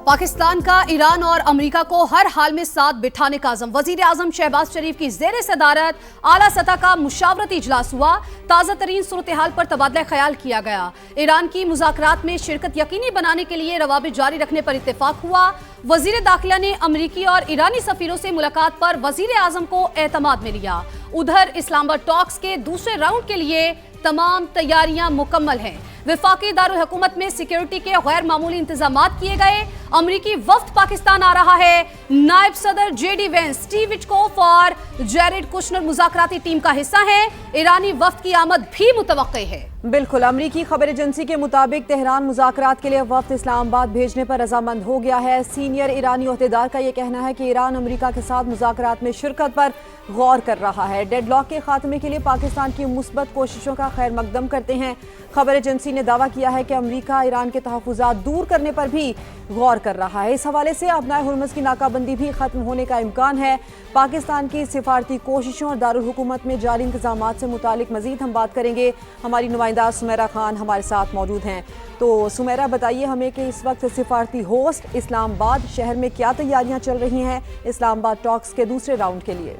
पाकिस्तान का ईरान और अमेरिका को हर हाल में साथ बिठाने का अज़म। वजीर आज़म शहबाज शरीफ की ज़ेर सदारत आला सतह का मुशावरती इजलास हुआ। ताज़ा तरीन सूरत हाल पर तबादला ख्याल किया गया। ईरान की मुज़ाकरात में शिरकत यकीनी बनाने के लिए रवाबित जारी रखने पर इत्तेफाक हुआ। वजीर दाखिला ने अमरीकी और ईरानी सफीरों से मुलाकात पर वजीर आज़म को एतमाद में लिया। उधर इस्लामाबाद टॉक्स के दूसरे राउंड के लिए तमाम तैयारियां मुकम्मल हैं। वफाकी दारुल हुकूमत में सिक्योरिटी के गैर मामूली इंतजामात किए गए। अमरीकी वफ्द पाकिस्तान आ रहा है। नायब सदर जेडी वेंस, स्टीव विटकोफ और जेरेड कुशनर मुज़ाकराती टीम का हिस्सा है। ईरानी वफ्द की आमद भी मुतवक्के है। बिल्कुल, अमरीकी खबर एजेंसी के मुताबिक तेहरान मुज़ाकरात के लिए वफ्द इस्लामाबाद भेजने पर रजामंद हो गया है। सीनियर ईरानी ओहदेदार का यह कहना है कि ईरान अमरीका के साथ मुज़ाकरात में शिरकत पर गौर कर रहा है। डेडलॉक के खात्मे के लिए पाकिस्तान की मुस्बत कोशिशों का खैर मकदम करते हैं। खबर एजेंसी ने दावा किया है कि अमरीका ईरान के तहफ़्फ़ुज़ात दूर करने पर भी गौर कर रहा है। इस हवाले से अपनाए हुर्मुज़ की नाकाबंदी भी ख़त्म होने का इम्कान है। पाकिस्तान की सिफारती कोशिशों और दारुल हुकूमत में जारी इंतज़ामात से मुतालिक मज़ीद हम बात करेंगे। हमारी नुमाइंदा सुमेरा खान हमारे साथ मौजूद हैं। तो सुमेरा, बताइए हमें कि इस वक्त सिफारती होस्ट इस्लामाबाद शहर में क्या तैयारियां चल रही हैं इस्लामाबाद टॉक्स के दूसरे राउंड के लिए?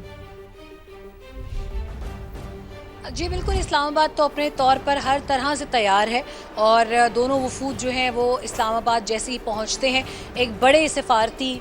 जी बिल्कुल, इस्लामाबाद तो अपने तौर पर हर तरह से तैयार है और दोनों वफूद जो हैं वो इस्लामाबाद जैसे ही पहुंचते हैं एक बड़े सिफारती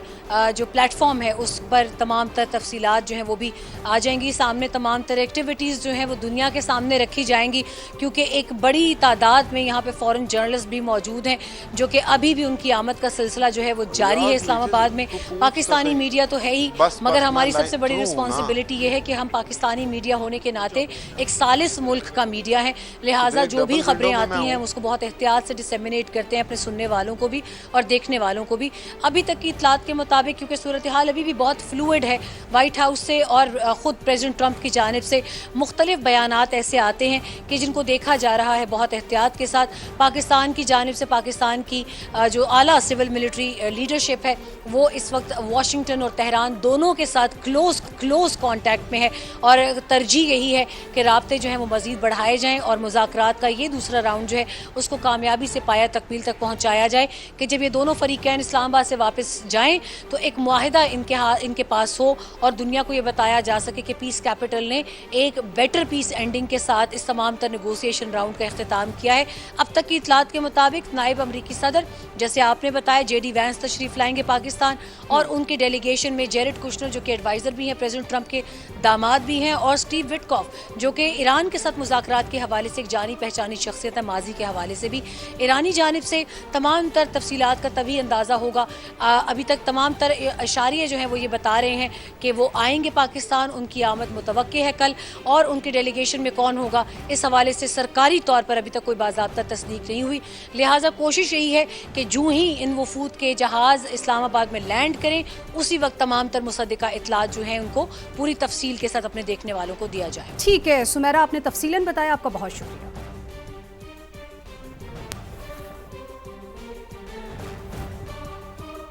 जो प्लेटफॉर्म है उस पर तमाम तर तफसीलात जो हैं वो भी आ जाएंगी सामने। तमाम तर एक्टिविटीज़ जो हैं वो दुनिया के सामने रखी जाएंगी क्योंकि एक बड़ी तादाद में यहाँ पे फॉरेन जर्नलिस्ट भी मौजूद हैं जो कि अभी भी उनकी आमद का सिलसिला जो है वो जारी है इस्लामाबाद में। पाकिस्तानी मीडिया तो है ही, मगर हमारी सबसे बड़ी रिस्पॉन्सिबिलिटी ये है कि हम पाकिस्तानी मीडिया होने के नाते एक सालिस मुल्क का मीडिया है, लिहाजा जो भी खबरें आती हैं उसको बहुत एहतियात से डिसेमिनेट करते हैं अपने सुनने वालों को भी और देखने वालों को भी। अभी तक की इतलात के मुताबिक, क्योंकि सूरत हाल अभी भी बहुत फ्लूइड है, वाइट हाउस से और ख़ुद प्रेसिडेंट ट्रंप की जानिब से मुख्तलिफ बयानात ऐसे आते हैं कि जिनको देखा जा रहा है बहुत एहतियात के साथ। पाकिस्तान की जानिब से पाकिस्तान की जो आला सिविल मिलिट्री लीडरशिप है वो इस वक्त वाशिंगटन और तेहरान दोनों के साथ क्लोज कॉन्टैक्ट में है और तरजीह यही है कि राब्ते जो हैं वो मज़ीद बढ़ाए जाएँ और मुज़ाकरात का ये दूसरा राउंड जो है उसको कामयाबी से पाया तकमील तक पहुँचाया जाए कि जब ये दोनों फ़रीक़ैन इस्लामाबाद से वापस जाएँ तो एक मुआहिदा इनके पास हो और दुनिया को ये बताया जा सके कि पीस कैपिटल ने एक बेटर पीस एंडिंग के साथ इस तमाम तर नेगोशिएशन राउंड का इख्तिताम किया है। अब तक की इतलात के मुताबिक नायब अमरीकी सदर, जैसे आपने बताया, जेडी वैंस तशरीफ़ लाएंगे पाकिस्तान और उनके डेलीगेशन में जेरेड कुशनर जो कि एडवाइज़र भी हैं, प्रेसिडेंट ट्रंप के दामाद भी हैं, और स्टीव विटकॉफ जो कि ईरान के साथ मुज़ाकरात के हवाले से एक जानी पहचानी शख्सियत है, माजी के हवाले से भी ईरानी जानिब से तमाम तर तफसीलात का तभी अंदाज़ा होगा। अभी तक तमाम तर इशारे जो हैं वो ये बता रहे हैं कि वो आएंगे पाकिस्तान, उनकी आमद मुतवक्के है कल, और उनके डेलीगेशन में कौन होगा इस हवाले से सरकारी तौर पर अभी तक कोई बाज़ाब्ता तस्दीक नहीं हुई। लिहाजा कोशिश यही है कि जो ही इन वफूद के जहाज़ इस्लामाबाद में लैंड करें उसी वक्त तमाम तर मुसद्दिका इतलात जो हैं उनको पूरी तफसील के साथ अपने देखने वालों को दिया जाए। ठीक है सुमेरा, आपने तफसीलन बताया, आपका बहुत शुक्रिया।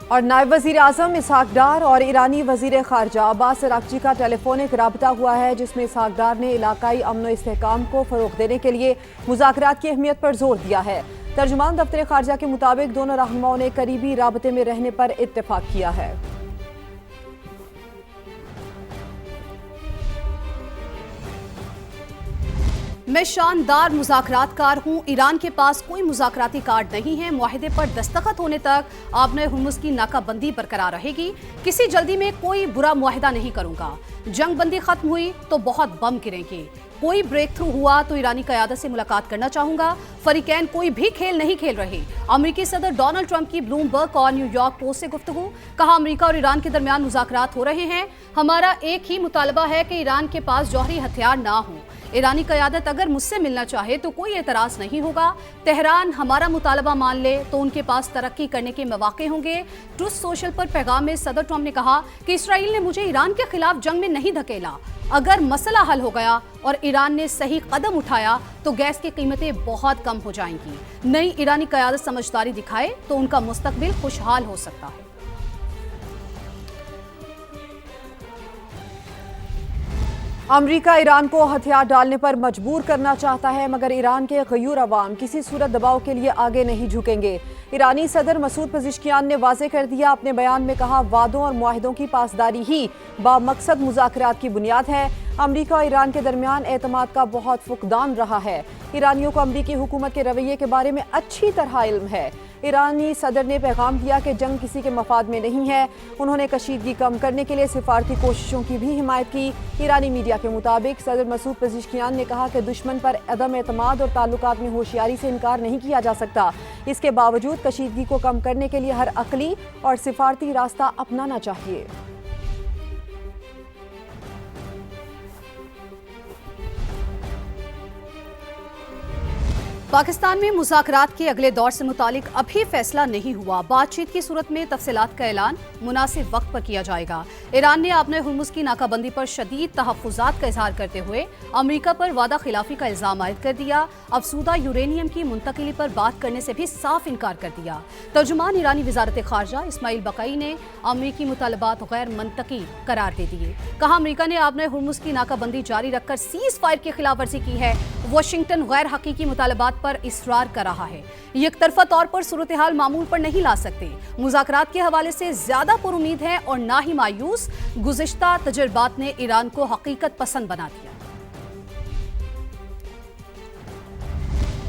और नायब वज़ीर आज़म इसहाक डार और ईरानी वज़ीर ख़ारजा अब्बास अराग़ची का टेलीफोनिक राब्ता हुआ है, जिसमें इसहाक डार ने इलाकाई अमन व इस्तेहकाम को फ़रोग़ देने के लिए मुज़ाकरात की अहमियत पर जोर दिया है। तर्जुमान दफ्तर ख़ारजा के मुताबिक दोनों रहनुमाओं ने करीबी राबते में रहने पर इत्तेफाक किया है। मैं शानदार मुज़ाकरातकार हूँ। ईरान के पास कोई मुज़ाकराती कार्ड नहीं है। मुआहिदे पर दस्तखत होने तक आपने हुर्मुज़ की नाकाबंदी बरकरार रहेगी। किसी जल्दी में कोई बुरा मुआहिदा नहीं करूँगा। जंग बंदी ख़त्म हुई तो बहुत बम गिरेंगे। कोई ब्रेक थ्रू हुआ तो ईरानी क़यादत से मुलाकात करना चाहूँगा। फ़रीक़ैन कोई भी खेल नहीं खेल रहे। अमरीकी सदर डोनाल्ड ट्रंप की ब्लूमबर्ग और न्यूयॉर्क पोस्ट से गुफ्तगू, कहा अमरीका और ईरान के दरमियान मुज़ाकरात हो रहे हैं। हमारा एक ही मुतालबा है कि ईरान के पास जौहरी हथियार ना हो। ईरानी क़यादत अगर मुझसे मिलना चाहे तो कोई एतराज़ नहीं होगा। तेहरान हमारा मुतालबा मान ले तो उनके पास तरक्की करने के मौके होंगे। ट्रुथ सोशल पर पैगाम में सदर ट्रंप ने कहा कि इसराइल ने मुझे ईरान के खिलाफ जंग में नहीं धकेला। अगर मसला हल हो गया और ईरान ने सही कदम उठाया तो गैस की कीमतें बहुत कम हो जाएंगी। नई ईरानी क़यादत समझदारी दिखाए तो उनका मुस्तकबिल खुशहाल हो सकता है। امریکہ ایران کو ہتھیار ڈالنے پر مجبور کرنا چاہتا ہے، مگر ایران کے غیور عوام کسی صورت دباؤ کے لیے آگے نہیں جھکیں گے۔ ایرانی صدر مسعود پزشکیان نے واضح کر دیا، اپنے بیان میں کہا وعدوں اور معاہدوں کی پاسداری ہی بامقصد مذاکرات کی بنیاد ہے۔ امریکہ اور ایران کے درمیان اعتماد کا بہت فقدان رہا ہے۔ ایرانیوں کو امریکی حکومت کے رویے کے بارے میں اچھی طرح علم ہے۔ ایرانی صدر نے پیغام دیا کہ جنگ کسی کے مفاد میں نہیں ہے۔ انہوں نے کشیدگی کم کرنے کے لیے سفارتی کوششوں کی بھی حمایت کی۔ ایرانی میڈیا کے مطابق صدر مسعود پزشکیان نے کہا کہ دشمن پر عدم اعتماد اور تعلقات میں ہوشیاری سے انکار نہیں کیا جا سکتا۔ اس کے باوجود کشیدگی کو کم کرنے کے لیے ہر عقلی اور سفارتی راستہ اپنانا چاہیے۔ پاکستان میں مذاکرات کے اگلے دور سے متعلق ابھی فیصلہ نہیں ہوا۔ بات چیت کی صورت میں تفصیلات کا اعلان مناسب وقت پر کیا جائے گا۔ ایران نے آبنۂ ہرمز کی ناکہ بندی پر شدید تحفظات کا اظہار کرتے ہوئے امریکہ پر وعدہ خلافی کا الزام عائد کر دیا۔ افزودہ یورینیم کی منتقلی پر بات کرنے سے بھی صاف انکار کر دیا۔ ترجمان ایرانی وزارت خارجہ اسماعیل بقائی نے امریکی مطالبات غیر منطقی قرار دے دیے۔ کہا امریکہ نے آبنۂ ہرمز کی ناکہ بندی جاری رکھ کر سیز فائر کی خلاف ورزی کی ہے۔ واشنگٹن غیر حقیقی مطالبات پر اصرار کر رہا ہے۔ یک طرفہ طور پر صورتحال معمول پر نہیں لا سکتے۔ مذاکرات کے حوالے سے زیادہ پر امید ہے اور نہ ہی مایوس۔ گزشتہ تجربات نے ایران کو حقیقت پسند بنا دیا۔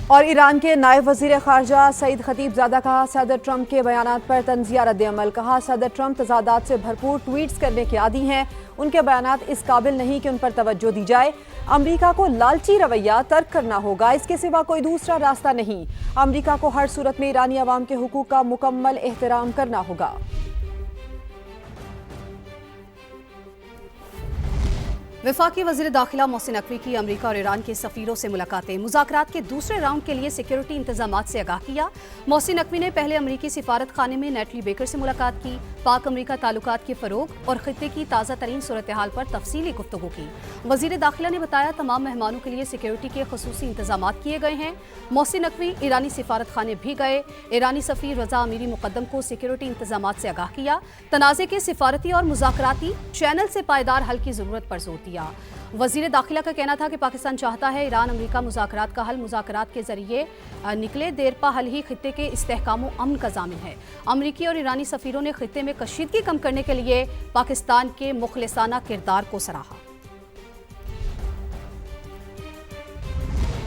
اور ایران کے نائب وزیر خارجہ سعید خطیب زادہ کا صدر ٹرمپ کے بیانات پر طنزیہ رد عمل۔ کہا صدر ٹرمپ تضادات سے بھرپور ٹویٹس کرنے کے عادی ہیں، ان کے بیانات اس قابل نہیں کہ ان پر توجہ دی جائے۔ امریکہ کو لالچی رویہ ترک کرنا ہوگا، اس کے سوا کوئی دوسرا راستہ نہیں۔ امریکہ کو ہر صورت میں ایرانی عوام کے حقوق کا مکمل احترام کرنا ہوگا۔ وفاقی وزیر داخلہ محسن نقوی کی امریکہ اور ایران کے سفیروں سے ملاقاتیں۔ مذاکرات کے دوسرے راؤنڈ کے لیے سیکیورٹی انتظامات سے آگاہ کیا۔ محسن نقوی نے پہلے امریکی سفارت خانے میں نیٹلی بیکر سے ملاقات کی، پاک امریکہ تعلقات کے فروغ اور خطے کی تازہ ترین صورتحال پر تفصیلی گفتگو کی۔ وزیر داخلہ نے بتایا تمام مہمانوں کے لیے سیکیورٹی کے خصوصی انتظامات کیے گئے ہیں۔ محسن نقوی ایرانی سفارت خانے بھی گئے۔ ایرانی سفیر رضا امیری مقدم کو سیکیورٹی انتظامات سے آگاہ کیا۔ تنازع کے سفارتی اور مذاکراتی چینل سے پائیدار حل کی ضرورت پر زور دیا۔ وزیر داخلہ کا کہنا تھا کہ پاکستان چاہتا ہے ایران امریکہ مذاکرات کا حل مذاکرات کے ذریعے نکلے، دیرپا حل ہی خطے کے استحکام و امن کا ضامن ہے۔ امریکی اور ایرانی سفیروں نے خطے میں کشیدگی کم کرنے کے لیے پاکستان کے مخلصانہ کردار کو سراہا۔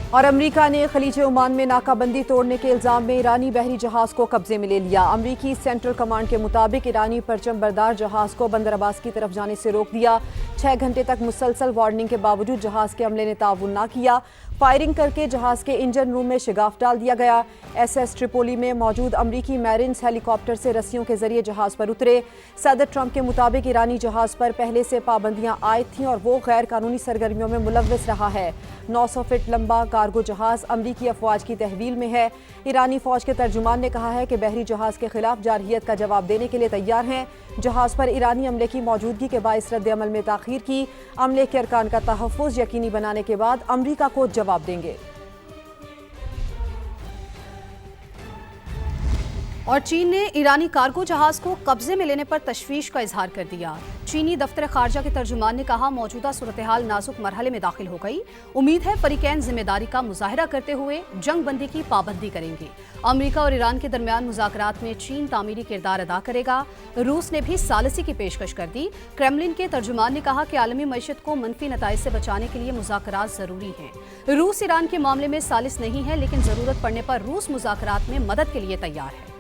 اور امریکہ نے خلیج عمان میں ناکہ بندی توڑنے کے الزام میں ایرانی بحری جہاز کو قبضے میں لے لیا۔ امریکی سینٹرل کمانڈ کے مطابق ایرانی پرچم بردار جہاز کو بندر عباس کی طرف جانے سے روک دیا۔ 6 گھنٹے تک مسلسل وارننگ کے باوجود جہاز کے عملے نے تعاون نہ کیا۔ فائرنگ کر کے جہاز کے انجن روم میں شگاف ڈال دیا گیا۔ ایس ایس ٹریپولی میں موجود امریکی میرینز ہیلی کاپٹر سے رسیوں کے ذریعے جہاز پر اترے۔ صدر ٹرمپ کے مطابق ایرانی جہاز پر پہلے سے پابندیاں عائد تھیں اور وہ غیر قانونی سرگرمیوں میں ملوث رہا ہے۔ 900 فٹ لمبا کارگو جہاز امریکی افواج کی تحویل میں ہے۔ ایرانی فوج کے ترجمان نے کہا ہے کہ بحری جہاز کے خلاف جارحیت کا جواب دینے کے لیے تیار ہیں۔ جہاز پر ایرانی عملے کی موجودگی کے باعث رد عمل میں تاخیر کی۔ عملے کے ارکان کا تحفظ یقینی بنانے کے بعد امریکہ کو جواب دیں گے۔ اور چین نے ایرانی کارگو جہاز کو قبضے میں لینے پر تشویش کا اظہار کر دیا۔ چینی دفتر خارجہ کے ترجمان نے کہا موجودہ صورتحال نازک مرحلے میں داخل ہو گئی، امید ہے فریقین ذمہ داری کا مظاہرہ کرتے ہوئے جنگ بندی کی پابندی کریں گے۔ امریکہ اور ایران کے درمیان مذاکرات میں چین تعمیری کردار ادا کرے گا۔ روس نے بھی ثالثی کی پیشکش کر دی۔ کرملن کے ترجمان نے کہا کہ عالمی معیشت کو منفی نتائج سے بچانے کے لیے مذاکرات ضروری ہیں۔ روس ایران کے معاملے میں ثالث نہیں ہے، لیکن ضرورت پڑنے پر روس مذاکرات میں مدد کے لیے تیار ہے۔